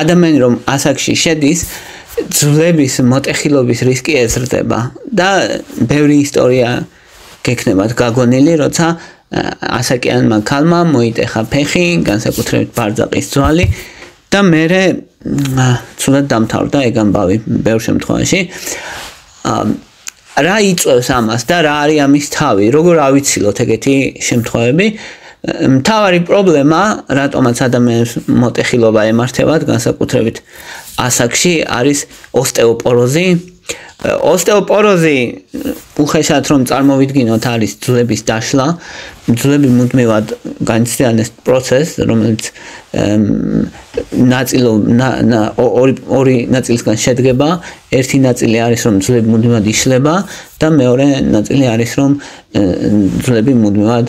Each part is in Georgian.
ადამიანი რომ ასაკში შედის ძვლების მოტეხილობის რისკი ეზრდება და ბევრი ისტორია გექნებათ გაგონილი, როცა ასაკიანმა ქალმა მოიტეხა ფეხი, განსაკუთრებით ბარძაყის ძვალი და მერე ცუდად დამთავრდა ეგ ამბავი ბევრ შემთხვევაში. რა იწვევს ამას და რა არის ამის თავი, როგორ ავიცილოთ ეგეთი შემთხვევები? მთავარი პრობლემა, რატომაც ადამიანებს მოტეხილობა ემართებათ, განსაკუთრებით ასაკში, არის ოსტეოპოროზი. ოსტეოპოროზი უხეშად რომ წარმოვიდგინოთ არის ძვლების დაშლა, ძვლები მუდმივად განიცდიან ეს პროცესს, რომელიც ორი ნაწილისგან შედგება, ერთი ნაწილი არის რომ ძვლები მუდმივად იშლება და მეორე ნაწილი არის რომ ძვლები მუდმივად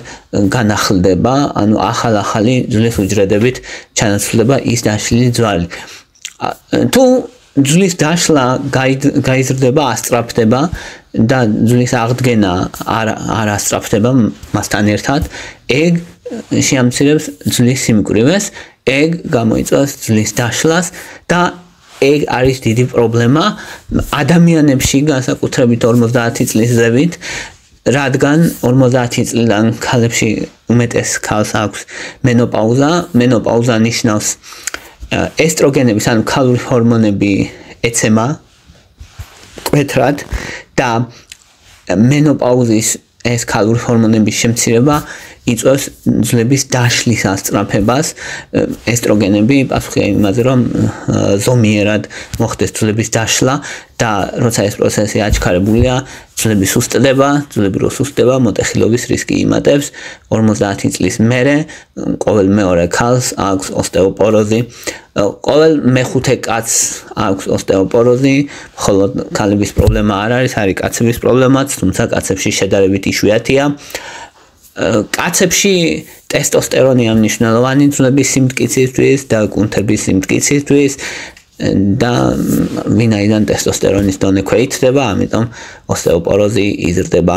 განახლდება, ანუ ახალი ძვლის უჯრედებით ჩანაცვლება ის დაშლილი ძვალი. თუ ძვლის დაშლა გაიზრდება, ასწრაფდება და ძვლის აღდგენა არ ასწრაფდება მასთან ერთად, ეგ შეამცირებს ძვლის სიმკვრივეს, ეგ გამოიწვევს ძვლის დაშლას და ეგ არის დიდი პრობლემა ადამიანებში, განსაკუთრებით 50 წლის ზევით, რადგან 50 წლიდან ქალებში უმეტეს ქალს აქვს მენოპაუზა. მენოპაუზა ნიშნავს ესტროგენების, ანუ ქალური ჰორმონები ეცემა მკვეთრად და მენოპაუზის ეს ქალური ჰორმონების შემცირება იწვევს ძვლების დაშლის ასწრაფებას. ესტროგენები პასუხია იმაზე, რომ ზომიერად მოხდეს ძვლების დაშლა და როცა ეს პროცესი აჩქარებულია, ძვლები სუსტდება, ძვლები რო სუსტდება, მოტეხილობის რისკი იმატებს. 50 წლის მერე ყოველ მეორე ქალს აქვს ოსტეოპოროზი, ყოველ მეხუთე კაცს აქვს ოსტეოპოროზი, ხოლო ქალების პრობლემა არ არის კაცების პრობლემაც, თუმცა კაცებში შედარებით იშვიათია. კაცებში ტესტოსტერონი მნიშვნელოვანი ძვლების სიმტკიცისთვის და კუნთების სიმტკიცისთვის და ვინაიდან ტესტოსტერონის დონე ქვეითდება, ამიტომ ოსტეოპოროზი იზრდება.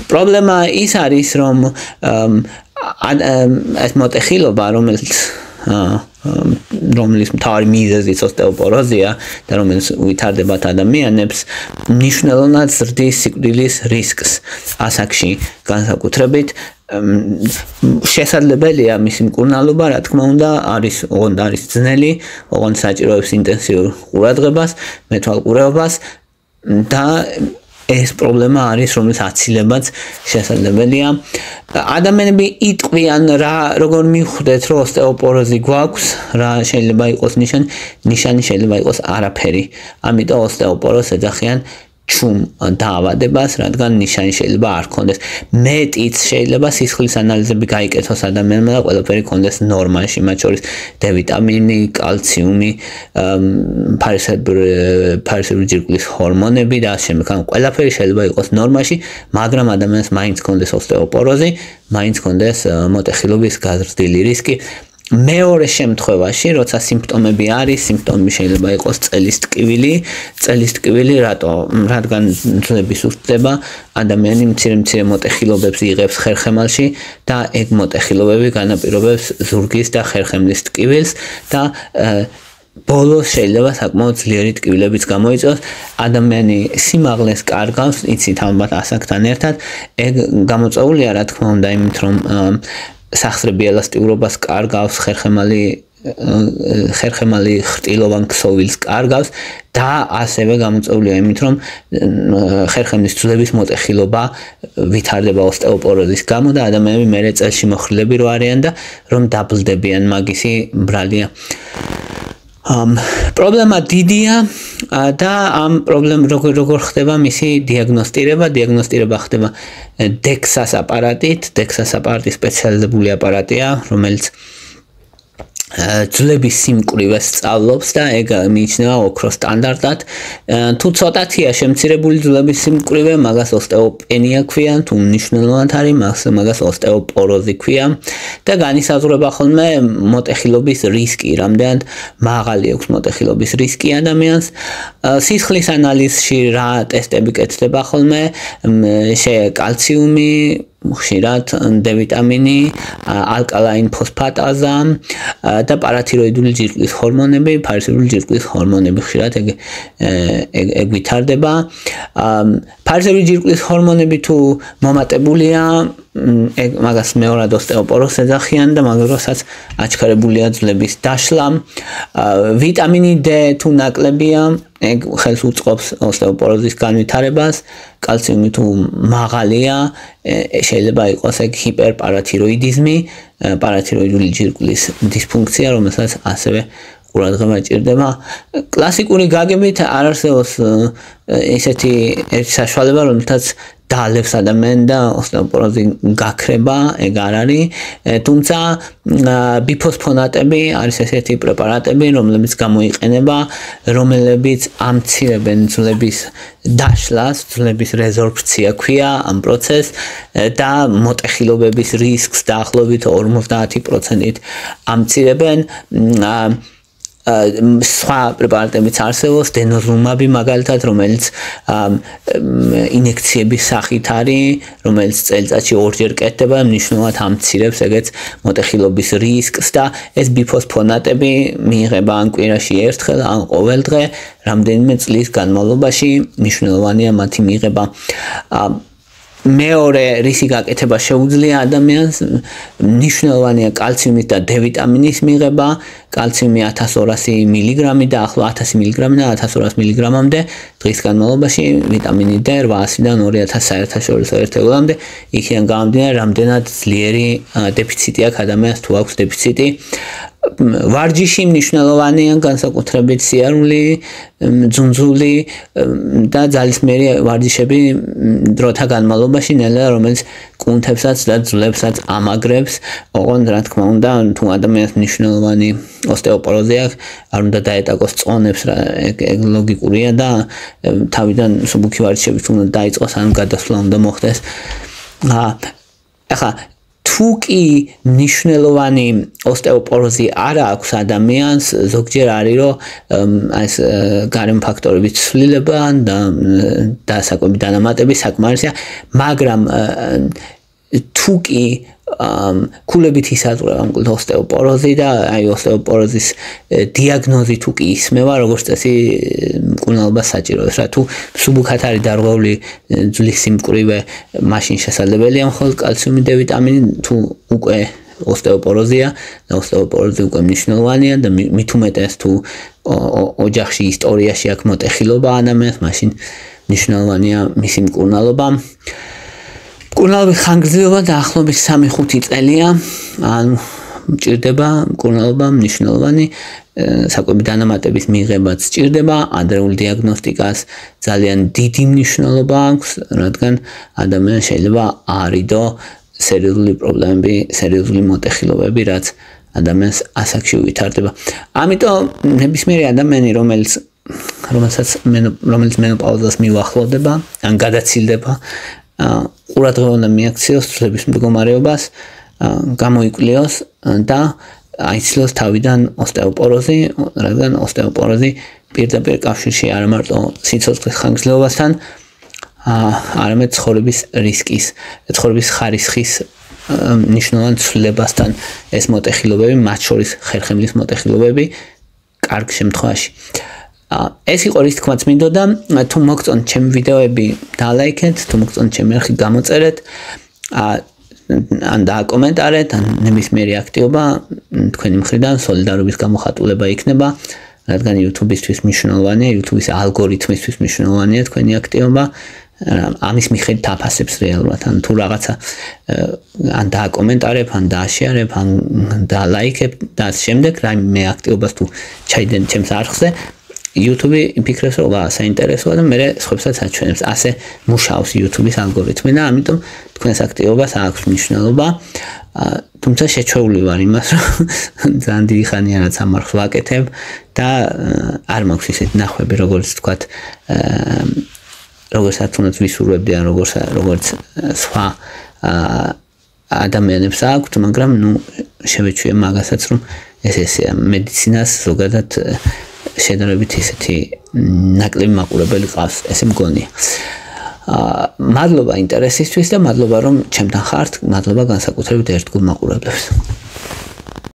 პრობლემა ის არის, რომ ეს მოტეხილობა, რომლის მთავარი მიზეზიც ოსტეოპოროზია და რომელიც ვითარდებათ ადამიანებს, მნიშვნელოვნად ზრდის სიკვდილის რისკს ასაკში განსაკუთრებით. შესაძლებელია მისი მკურნალობა, რა თქმა უნდა, არის ძნელი, ოღონდ საჭიროებს ინტენსიურ ყურადღებას, მეთვალყურეობას და ეს პრობლემა არის, რომელიც აცილებაც შესაძლებელია. ადამიანები იტყვიან, როგორ მივხვდეთ, რომ ოსტეოპოროზი გვაქვს, რა შეიძლება იყოს ნიშანი შეიძლება იყოს არაფერი. ამიტომ ოსტეოპოროზს ეძახიან ჩუმ დაავადებას, რადგან ნიშანი შეიძლება არ ქონდეს. მეტიც შეიძლება სისხლის ანალიზები გაიკეთოს ადამიანმა და ყველაფერი ქონდეს ნორმაში, მათ შორის D ვიტამინი, კალციუმი, ფარისებრი ჯირკვლის ჰორმონები და ასე შემდეგ. ყველაფერი შეიძლება იყოს ნორმაში, მაგრამ ადამიანს მაინც ქონდეს ოსტეოპოროზი, მაინც ქონდეს მოტეხილობის გაზრდილი რისკი. მეორე შემთხვევაში, როცა სიმპტომები არის, სიმპტომები შეიძლება იყოს წელის ტკივილი, რადგან ძვლები სუსტდება, ადამიანი მცირე მოტეხილობებს იღებს ხერხემალში და ეგ მოტეხილობები განაპირობებს ზურგის და ხერხემლის ტკივილს და ბოლოს შეიძლება საკმაოდ ძლიერი ტკივილებიც გამოიწვევს. ადამიანი სიმაღლეს კარგავს, იცით ალბათ ასაკთან ერთად, ეგ გამოწვეულია, რა თქმა უნდა, იმით რომ სახსრები ელასტიურობას კარგავს, ხერხემალი ხრტილოვან ქსოვილს კარგავს და ასევე გამოწვეულია იმით, რომ ხერხემლის ძვლების მოტეხილობა ვითარდება ოსტეოპოროზის გამო და ადამიანები მერე წელში მოხრილები რო არიან და რომ დაბლდებიან, მაგისი ბრალია. პრობლემა დიდია და ამ პრობლემ როგორ ხდება მისი დიაგნოსტირება ხდება DEXA-ს აპარატით. DEXA-ს აპარატი სპეციალიზებული აპარატია, რომელიც ძვლების სიმკვრივეს სწავლობს და ეგ მიიჩნევა ოქროს სტანდარტად. თუ ცოტათია შემცირებული ძვლების სიმკვრივე, მაგას ოსტეოპენია ქვია, თუ მნიშვნელოვნად არის, მაგას ოსტეოპოროზი ქვია და განისაზღვრება ხოლმე მოტეხილობის რისკი, რამდენად მაღალი აქვს მოტეხილობის რისკი ადამიანს. სისხლის ანალიზში რა ტესტები კეთდება ხოლმე, კალციუმი, ხშირად D ვიტამინი, ალკალაინ ფოსფატაზა და პარათიროიდული ჯირკვლის ჰორმონები, ფარისებრი ჯირკვლის ჰორმონები ხშირად ეგ ვითარდება. ფარისებრი ჯირკვლის ჰორმონები თუ მომატებულია, მაგას მეორად ოსტეოპოროზს ეძახიან და მაგრამ როდესაც აჩქარებულია ძვლების დაშლა, ვიტამინი D თუ ნაკლებია, ეგ ხელს უწყობს ოსტეოპოროზის განვითარებას, კალციუმი თუ მაღალია, შეიძლება იყოს ეგ ჰიპერპარათიროიდიზმი, პარათიროიდული ჯირკვლის დისფუნქცია, რომელსაც ასევე ყურადღება ჭირდება. კლასიკური გაგებით არ არსებობს ესეთი ერთი საშუალება, რომელთაც დაალევს ადამიანი და ოსტეოპოროზი გაქრება, ეგ არ არის. თუმცა ბიფოსფონატები არის ესეთი პრეპარატები, რომლებიც გამოიყენება, რომლებიც ამცირებენ ძვლების დაშლას, ძვლების რეზორბცია ქვია ამ პროცესს და მოტეხილობების რისკს დაახლოებით 50%-ით ამცირებენ. სხვა პრეპარატებიც არსებობს, დენოზუმაბი მაგალითად, რომელიც ინექციების სახით არის, რომელიც წელიწადში ორჯერ კეთდება, მნიშვნელოვნად ამცირებს ეგეც მოტეხილობის რისკს და ეს ბიფოსფონატები მიიღება ან კვირაში ერთხელ, ან ყოველ დღე, რამდენიმე წლის განმავლობაში მნიშვნელოვანია მათი მიღება. მეორე რისი გაკეთება შეუძლია ადამიანს, მნიშვნელოვანია კალციუმის და D ვიტამინის მიღება, კალციუმი 1200 მილიგრამი და ახლა 1000 მილიგრამი და 1200 მილიგრამამდე დღის განმავლობაში, ვიტამინი D 800-დან 2000 საერთაშორისო ერთეულამდე, იქიდან გამომდინარე, რამდენად ძლიერი დეფიციტი აქვს ადამიანს, თუ აქვს დეფიციტი. ვარჯიში მნიშვნელოვანია, განსაკუთრებით სიარული, ძუნძული და ძალისმიერი ვარჯიშები დროთა განმავლობაში, ნელა რომელიც კუნთებსაც და ძვლებსაც ამაგრებს. ოღონდ რა თქმა უნდა, თუ ადამიანს მნიშვნელოვანი ოსტეოპოროზი აქვს, არ უნდა დაეტაკოს წონებს, ეგ ლოგიკურია და თავიდან მსუბუქი ვარჯიშები უნდა დაიწყოს, ან გადასვლა უნდა მოხდეს. ახლა თუ კი მნიშვნელოვანი ოსტეოპოროზი არ აქვს ადამიანს, ზოგჯერ არის, რომ ეს გარემო ფაქტორების ცვლილება და საკვები დანამატები საკმარისია, მაგრამ თუ კი ქულებით ისაზღვრება ოსტეოპოროზი და აი ოსტეოპოროზის დიაგნოზი თუ კი ისმევა, როგორც წესი მკურნალობა საჭიროებს, რა თუ მსუბუქად არის დარღვეული ძვლის სიმკვრივე, მაშინ შესაძლებელია მხოლოდ კალციუმი D ვიტამინი, თუ უკვე ოსტეოპოროზია და ოსტეოპოროზი უკვე მნიშვნელოვანია და მით უმეტეს თუ ოჯახში ისტორიაში აქვს მოტეხილობა ადამიანს, მაშინ მნიშვნელოვანია მისი მკურნალობა. მკურნალობის ხანგრძლივობა დაახლოებით 3-5 წელია, ან მჭირდება მკურნალობა მნიშვნელოვანი, საკვები დანამატების მიღებაც სჭირდება, ადრეულ დიაგნოსტიკას ძალიან დიდი მნიშვნელობა აქვს, რადგან ადამიანს შეიძლება არიდო სერიოზული პრობლემები, სერიოზული მოტეხილობები, რაც ადამიანს ასაკში ვითარდება. ამიტომ ნებისმიერი ადამიანი, რომელსაც მენოპაუზას მიუახლოვდება, ან გადაცილდება, ყურადღება უნდა მიაქციოს ძვლების მდგომარეობას, გამოიკვლიოს და აიცილოს თავიდან ოსტეოპოროზი, რადგან ოსტეოპოროზი პირდაპირ კავშირში არა მარტო სიცოცხლის ხანგრძლივობასთან, არამედ ცხოვრების რისკის, ცხოვრების ხარისხის მნიშვნელოვან ცვლილებასთან ეს მოტეხილობები, მათ შორის ხერხემლის მოტეხილობები, კარგ შემთხვევაში. ეს იყო რის თქმაც მინდოდა, თუ მოგწონთ ჩემი ვიდეოები, დალაიქეთ, თუ მოგწონთ ჩემი არხი, გამოწერეთ, ან დააკომენტარეთ, ან ნებისმიერი აქტივობა თქვენი მხრიდან სოლიდარობის გამოხატულება იქნება, რადგან YouTube-ისთვის მნიშვნელოვანია, YouTube-ის ალგორითმისთვის მნიშვნელოვანია თქვენი აქტივობა, ამის მიხედვით აფასებს რეალურად, ან თუ რაღაცა ან დააკომენტარებ, ან დააშერებ, ან დალაიქებ და შემდეგ რაიმე აქტივობას თუ ჩაიდენ ჩემს არხზე, YouTube იფიქრებს, რომ საინტერესოა და მე სხვებსაც აჩვენებს. ასე მუშაობს YouTube-ის ალგორითმი და ამიტომ თქვენს აქტივობას აქვს მნიშვნელობა. თუმცა შეჩვეული ვარ იმას, რომ ძალიან დიდი ხანია რაც ამ არხს ვაკეთებ და არ მაქვს ისეთი ნახვები, როგორც თქვათ, როგორცაც უნდა ვისურვებდი, ან როგორც სხვა ადამიანებს აქვთ, მაგრამ შევეჩვიე მაგასაც, რომ ესეა მედიცინას ზოგადად შედარებით ისეთი ნაკლები მაყურებელი ყავს, ესე მგონია. მადლობა ინტერესისთვის და მადლობა რომ ჩემთან ხართ, მადლობა განსაკუთრებით ერთგულ მაყურებლებს.